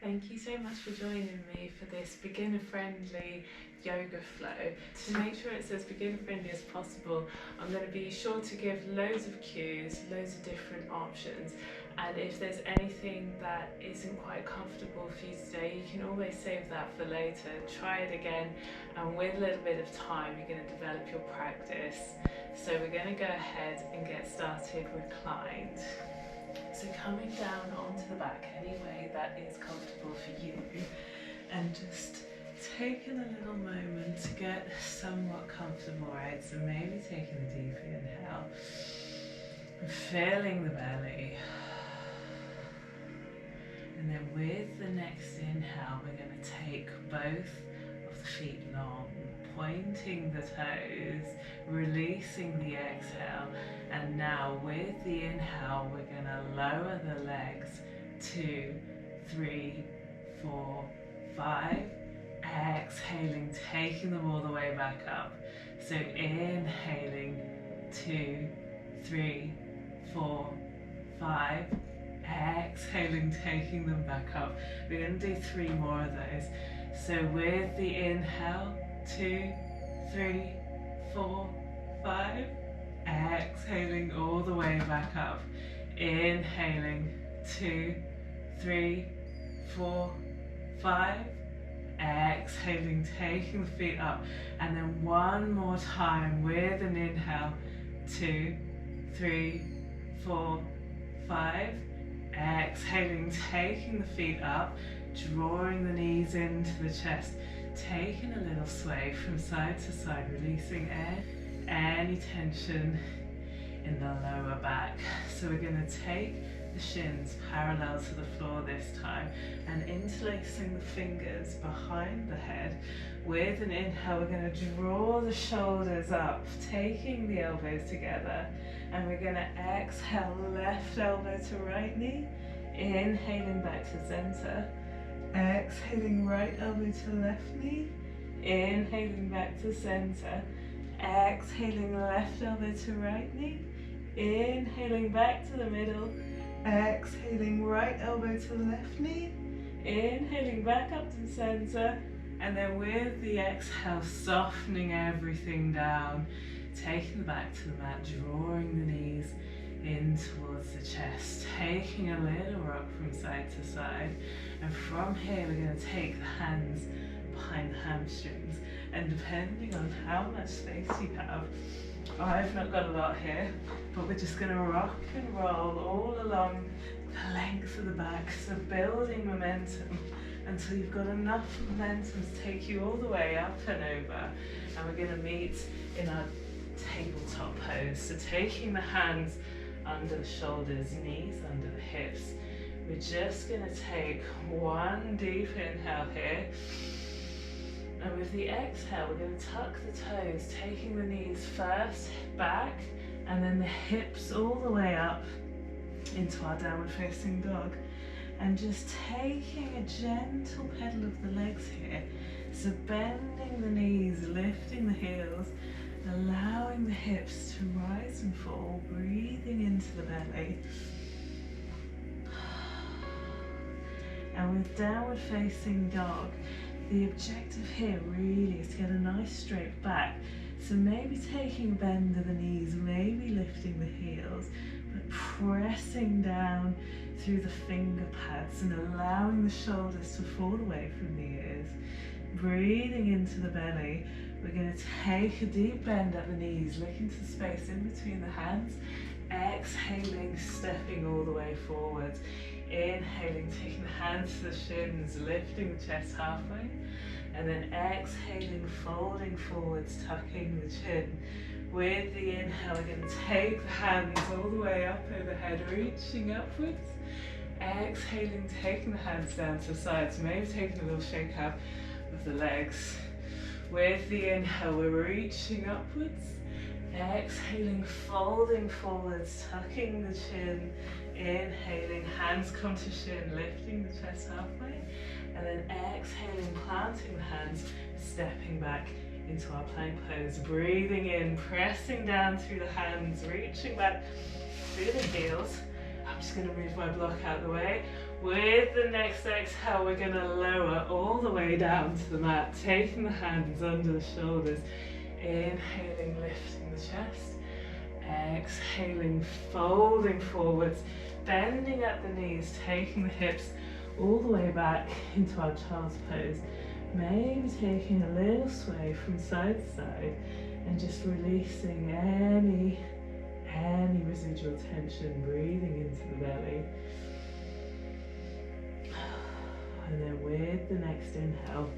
Thank you so much for joining me for this beginner-friendly yoga flow. To make sure it's as beginner-friendly as possible, I'm going to be sure to give loads of cues, loads of different options, and if there's anything that isn't quite comfortable for you today, you can always save that for later. Try it again, and with a little bit of time, you're going to develop your practice. So we're going to go ahead and get started reclined. So coming down onto the back any way that is comfortable for you, and just taking a little moment to get somewhat comfortable, right? So maybe taking a deep inhale, filling the belly, and then with the next inhale we're going to take both of the feet long, pointing the toes, releasing the exhale, and now with the inhale we're going to lower the legs, 2, 3, 4, 5, exhaling, taking them all the way back up. So inhaling, 2, 3, 4, 5, exhaling, taking them back up. We're going to do 3 more of those. So with the inhale, 2, 3, 4, 5, exhaling all the way back up. Inhaling, 2, 3, 4, 5, exhaling, taking the feet up, and then one more time with an inhale, 2, 3, 4, 5, exhaling, taking the feet up, drawing the knees into the chest, taking a little sway from side to side, releasing any tension in the lower back. So we're going to take the shins parallel to the floor this time, and interlacing the fingers behind the head. With an inhale we're going to draw the shoulders up, taking the elbows together, and we're going to exhale, left elbow to right knee, inhaling back to center, exhaling right elbow to left knee, inhaling back to center, exhaling left elbow to right knee, inhaling back to the middle, exhaling right elbow to left knee, inhaling back up to center, and then with the exhale softening everything down, taking the back to the mat, drawing the knees in towards the chest, taking a little rock from side to side, and from here we're going to take the hands behind the hamstrings, and depending on how much space you have, I've not got a lot here, but we're just going to rock and roll all along the length of the back, so building momentum until you've got enough momentum to take you all the way up and over, and we're going to meet in our tabletop pose. So taking the hands under the shoulders, knees under the hips, we're just going to take one deep inhale here. And with the exhale, we're going to tuck the toes, taking the knees first back, and then the hips all the way up into our downward facing dog. And just taking a gentle pedal of the legs here. So bending the knees, lifting the heels, allowing the hips to rise and fall, breathing into the belly. And with downward facing dog, the objective here really is to get a nice straight back. So maybe taking a bend of the knees, maybe lifting the heels, but pressing down through the finger pads and allowing the shoulders to fall away from the ears. Breathing into the belly, we're going to take a deep bend at the knees, looking to space in between the hands. Exhaling, stepping all the way forwards. Inhaling, taking the hands to the shins, lifting the chest halfway, and then exhaling, folding forwards, tucking the chin. With the inhale, we're going to take the hands all the way up overhead, reaching upwards. Exhaling, taking the hands down to the sides, maybe taking a little shake up of the legs. With the inhale, we're reaching upwards. Exhaling, folding forwards, tucking the chin. Inhaling, hands come to shin, lifting the chest halfway, and then exhaling, planting the hands, stepping back into our plank pose. Breathing in, pressing down through the hands, reaching back through the heels. I'm just going to move my block out of the way. With the next exhale, we're going to lower all the way down to the mat, taking the hands under the shoulders. Inhaling, lifting the chest. Exhaling, folding forwards, bending at the knees, taking the hips all the way back into our child's pose. Maybe taking a little sway from side to side and just releasing any residual tension, breathing into the belly. And then with the next inhale,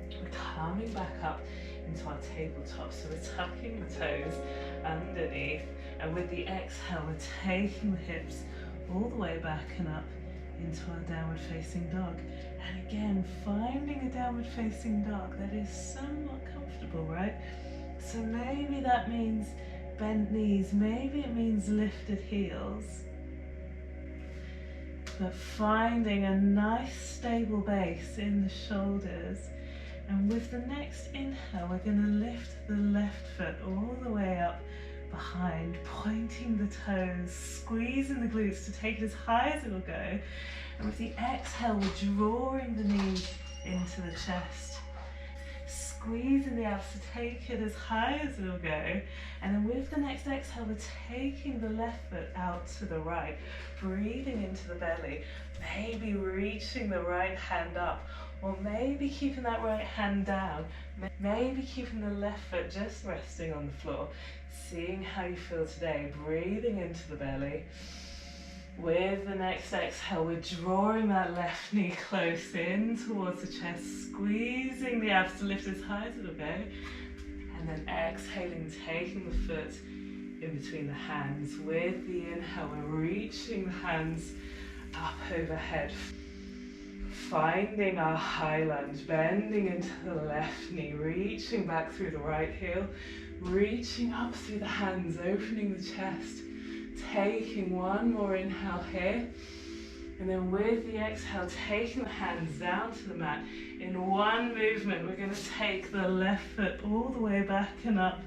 we're coming back up into our tabletop. So we're tucking the toes underneath, and with the exhale, we're taking the hips all the way back and up into our downward facing dog. And again, finding a downward facing dog that is somewhat comfortable, right? So maybe that means bent knees, maybe it means lifted heels. But finding a nice stable base in the shoulders. And with the next inhale, we're going to lift the left foot all the way up behind, pointing the toes, squeezing the glutes to take it as high as it'll go. And with the exhale, we're drawing the knees into the chest, squeezing the abs to take it as high as it'll go. And then with the next exhale, we're taking the left foot out to the right, breathing into the belly, maybe reaching the right hand up, or maybe keeping that right hand down, maybe keeping the left foot just resting on the floor, seeing how you feel today, breathing into the belly. With the next exhale, we're drawing that left knee close in towards the chest, squeezing the abs to lift as high as it'll go. And then exhaling, taking the foot in between the hands. With the inhale, we're reaching the hands up overhead. Finding our high lunge, bending into the left knee, reaching back through the right heel, reaching up through the hands, opening the chest. Taking one more inhale here, and then with the exhale, taking the hands down to the mat. In one movement, we're going to take the left foot all the way back and up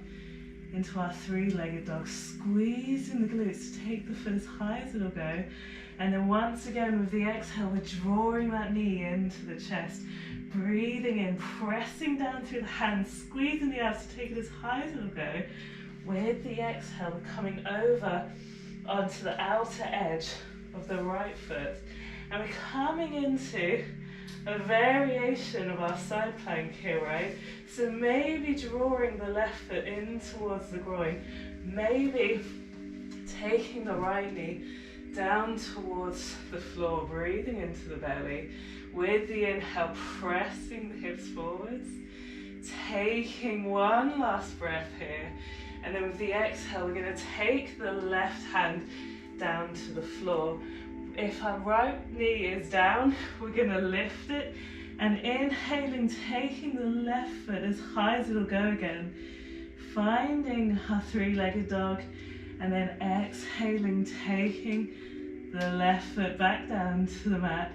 into our three-legged dog, squeezing the glutes to take the foot as high as it'll go. And then once again, with the exhale, we're drawing that knee into the chest, breathing in, pressing down through the hands, squeezing the abs to take it as high as it'll go. With the exhale, we're coming over onto the outer edge of the right foot, and we're coming into a variation of our side plank here, right? So maybe drawing the left foot in towards the groin, maybe taking the right knee down towards the floor, breathing into the belly. With the inhale, pressing the hips forwards, taking one last breath here. And then with the exhale, we're going to take the left hand down to the floor. If our right knee is down, we're going to lift it. And inhaling, taking the left foot as high as it'll go again. Finding our three-legged dog. And then exhaling, taking the left foot back down to the mat.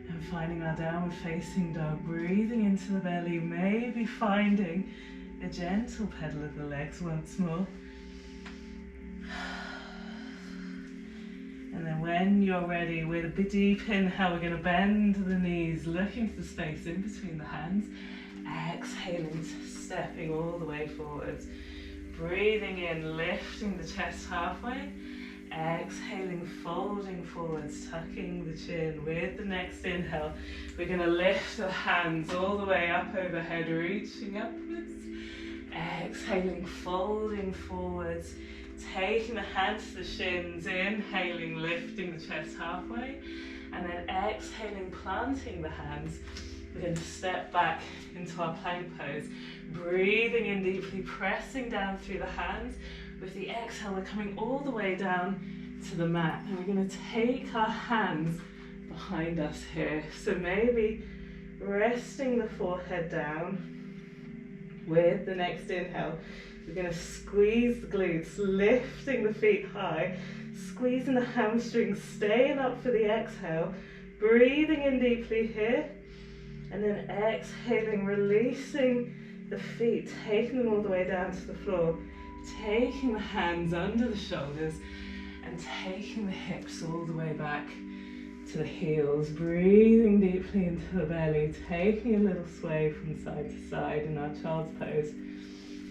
And finding our downward facing dog. Breathing into the belly, maybe finding a gentle pedal of the legs once more. And then when you're ready, with a deep inhale, we're going to bend the knees, looking for the space in between the hands. Exhaling, stepping all the way forwards. Breathing in, lifting the chest halfway. Exhaling, folding forwards, tucking the chin. With the next inhale, we're going to lift the hands all the way up overhead, reaching upwards. Exhaling, folding forwards, taking the hands to the shins, inhaling, lifting the chest halfway, and then exhaling, planting the hands. We're going to step back into our plank pose, breathing in deeply, pressing down through the hands. With the exhale, we're coming all the way down to the mat, and we're going to take our hands behind us here. So maybe resting the forehead down. With the next inhale, we're going to squeeze the glutes, lifting the feet high, squeezing the hamstrings, staying up for the exhale, breathing in deeply here, and then exhaling, releasing the feet, taking them all the way down to the floor, taking the hands under the shoulders, and taking the hips all the way back to the heels, breathing deeply into the belly, taking a little sway from side to side in our child's pose.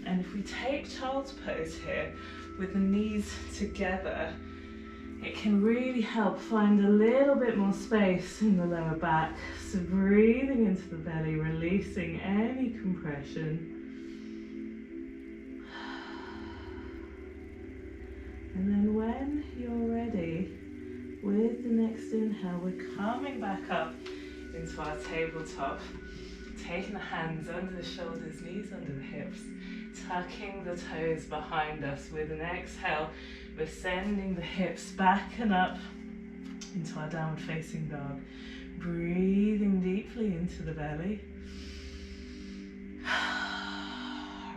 And if we take child's pose here with the knees together, it can really help find a little bit more space in the lower back. So breathing into the belly, releasing any compression. And then when you're ready, with the next inhale, we're coming back up into our tabletop, taking the hands under the shoulders, knees under the hips, tucking the toes behind us. With an exhale, we're sending the hips back and up into our downward facing dog. Breathing deeply into the belly.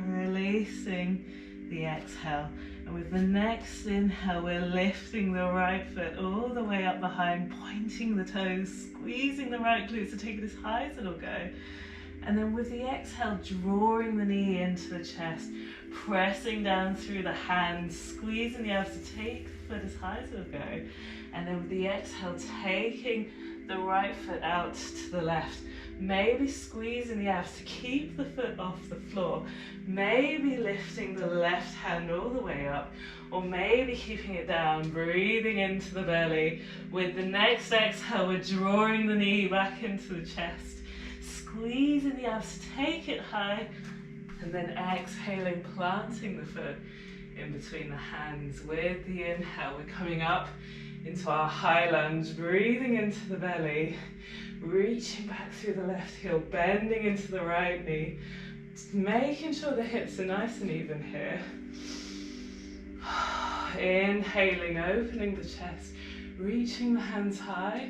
Releasing the exhale. And with the next inhale, we're lifting the right foot all the way up behind, pointing the toes, squeezing the right glutes to take it as high as it'll go. And then with the exhale, drawing the knee into the chest, pressing down through the hands, squeezing the abs to take the foot as high as it'll go. And then with the exhale, taking the right foot out to the left. Maybe squeezing the abs to keep the foot off the floor. Maybe lifting the left hand all the way up. Or maybe keeping it down, breathing into the belly. With the next exhale, we're drawing the knee back into the chest. Squeezing the abs to take it high. And then exhaling, planting the foot in between the hands. With the inhale, we're coming up into our high lunge, breathing into the belly. Reaching back through the left heel, bending into the right knee. Making sure the hips are nice and even here. Inhaling, opening the chest, reaching the hands high.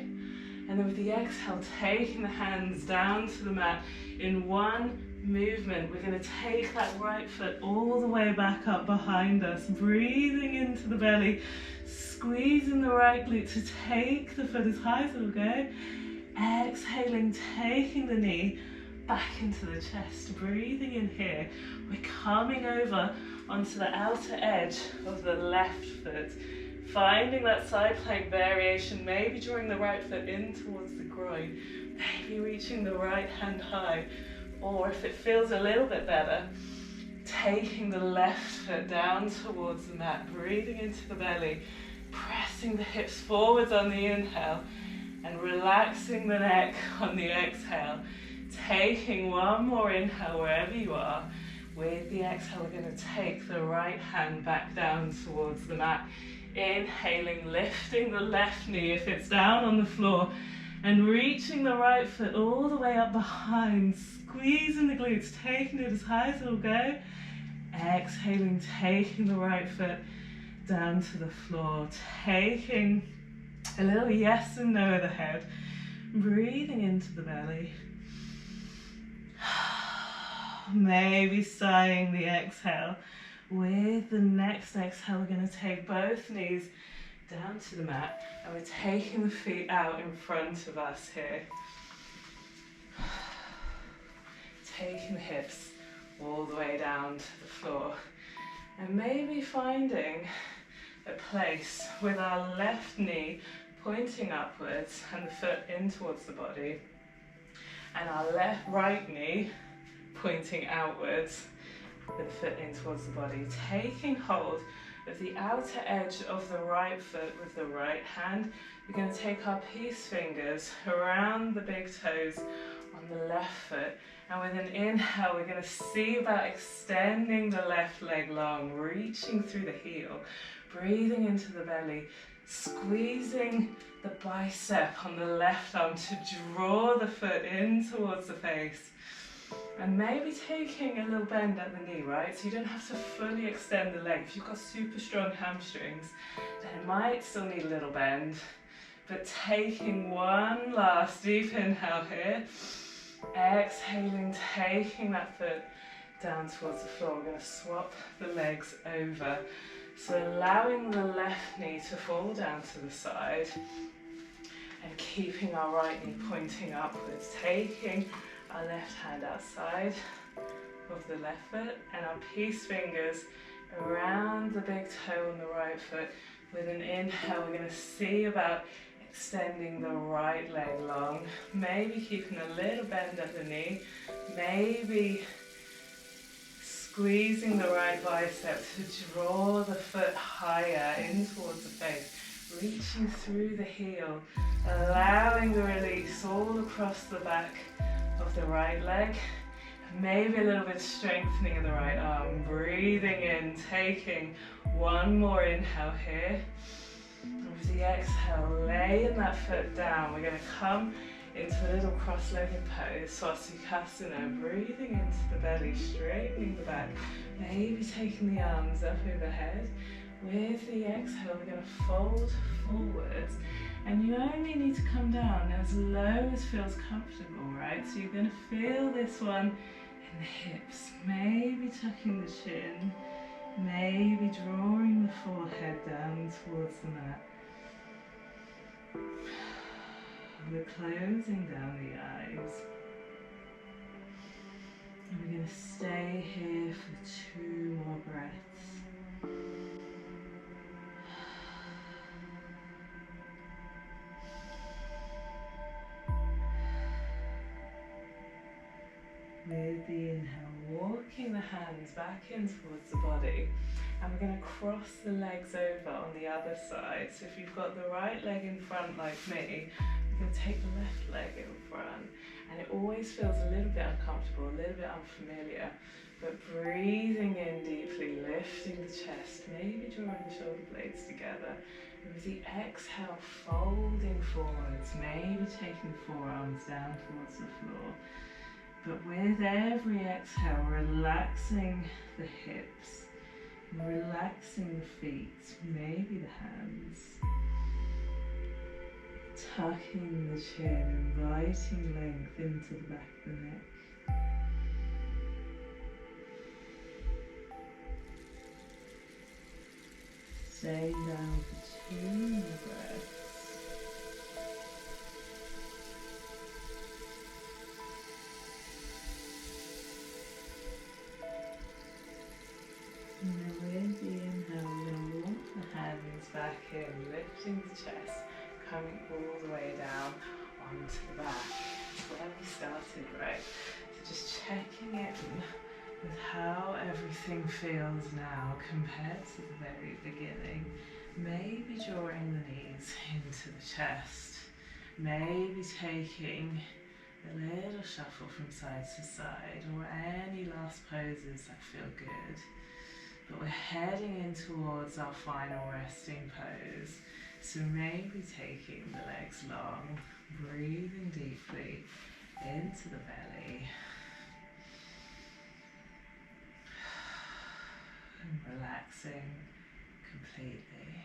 And then with the exhale, taking the hands down to the mat. In one movement, we're going to take that right foot all the way back up behind us. Breathing into the belly, squeezing the right glute to take the foot as high as it'll go. Exhaling, taking the knee back into the chest, breathing in here. We're coming over onto the outer edge of the left foot, finding that side plank variation, maybe drawing the right foot in towards the groin, maybe reaching the right hand high, or if it feels a little bit better, taking the left foot down towards the mat, breathing into the belly, pressing the hips forwards on the inhale, and relaxing the neck on the exhale. Taking one more inhale wherever you are. With the exhale, we're going to take the right hand back down towards the mat. Inhaling, lifting the left knee if it's down on the floor, and reaching the right foot all the way up behind, squeezing the glutes, taking it as high as it'll go. Exhaling, taking the right foot down to the floor, taking a little yes and no of the head, breathing into the belly. Maybe sighing the exhale. With the next exhale, we're going to take both knees down to the mat, and we're taking the feet out in front of us here. Taking the hips all the way down to the floor, and maybe finding a place with our left knee pointing upwards and the foot in towards the body, and our right knee pointing outwards with the foot in towards the body. Taking hold of the outer edge of the right foot with the right hand, we're going to take our peace fingers around the big toes on the left foot, and with an inhale we're going to see about extending the left leg long, reaching through the heel, breathing into the belly, squeezing the bicep on the left arm to draw the foot in towards the face. And maybe taking a little bend at the knee, right? So you don't have to fully extend the leg. If you've got super strong hamstrings, then it might still need a little bend. But taking one last deep inhale here. Exhaling, taking that foot down towards the floor. We're going to swap the legs over. So allowing the left knee to fall down to the side. And keeping our right knee pointing upwards. Taking our left hand outside of the left foot and our peace fingers around the big toe on the right foot. With an inhale, we're going to see about Extending the right leg long, maybe keeping a little bend at the knee, maybe squeezing the right bicep to draw the foot higher in towards the face, reaching through the heel, allowing the release all across the back of the right leg. Maybe a little bit strengthening in the right arm, breathing in, taking one more inhale here. With the exhale, laying that foot down, we're going to come into a little cross-legged pose, Swastikasana, breathing into the belly, straightening the back, maybe taking the arms up overhead. With the exhale, we're going to fold forwards, and you only need to come down as low as feels comfortable, right? So you're going to feel this one in the hips, maybe tucking the chin, maybe drawing the forehead down towards the mat. We're closing down the eyes. And we're going to stay here for 2 more breaths. With the inhale, walking the hands back in towards the body, and we're going to cross the legs over on the other side. So if you've got the right leg in front like me, we're going to take the left leg in front, and it always feels a little bit uncomfortable, a little bit unfamiliar, but breathing in deeply, lifting the chest, maybe drawing the shoulder blades together. And with the exhale, folding forwards, maybe taking the forearms down towards the floor. But with every exhale, relaxing the hips, relaxing the feet, maybe the hands, tucking the chin, inviting length into the back of the neck. Staying down for 2 more breaths. And then with the inhale, we're going to walk the hands back in, lifting the chest, coming all the way down onto the back. That's where we started, right? So just checking in with how everything feels now compared to the very beginning. Maybe drawing the knees into the chest, maybe taking a little shuffle from side to side, or any last poses that feel good. But we're heading in towards our final resting pose. So maybe taking the legs long, breathing deeply into the belly. And relaxing completely.